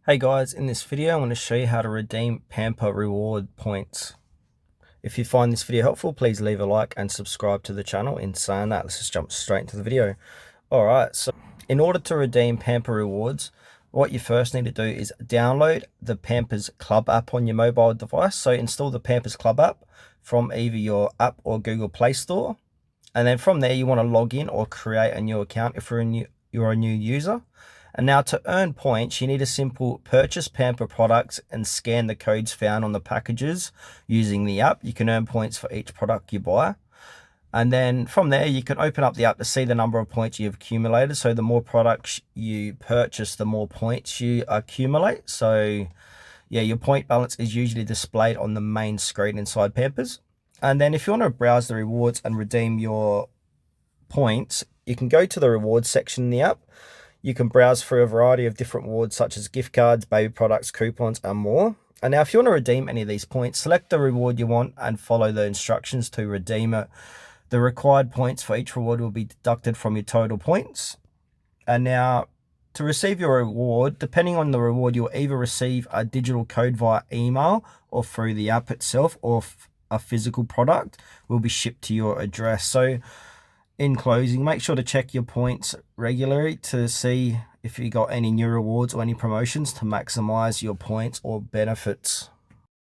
Hey guys, in this video I'm going to show you how to redeem Pamper reward points. If you find this video helpful, please leave a like and subscribe to the channel. In saying that, let's just jump straight into the video. Alright, so in order to redeem Pamper rewards, what you first need to do is download the Pampers Club app on your mobile device. So install the Pampers Club app from either your app or Google Play Store. And then from there you want to log in or create a new account if you're a new user. And now to earn points, you need to simply purchase Pamper products and scan the codes found on the packages using the app. You can earn points for each product you buy. And then from there, you can open up the app to see the number of points you've accumulated. So the more products you purchase, the more points you accumulate. So yeah, your point balance is usually displayed on the main screen inside Pampers. And then if you want to browse the rewards and redeem your points, you can go to the rewards section in the app. You can browse through a variety of different rewards such as gift cards, baby products, coupons, and more. And now if you want to redeem any of these points, select the reward you want and follow the instructions to redeem it. The required points for each reward will be deducted from your total points. And now to receive your reward, depending on the reward, you'll either receive a digital code via email or through the app itself, or a physical product will be shipped to your address. So in closing, make sure to check your points regularly to see if you got any new rewards or any promotions to maximize your points or benefits.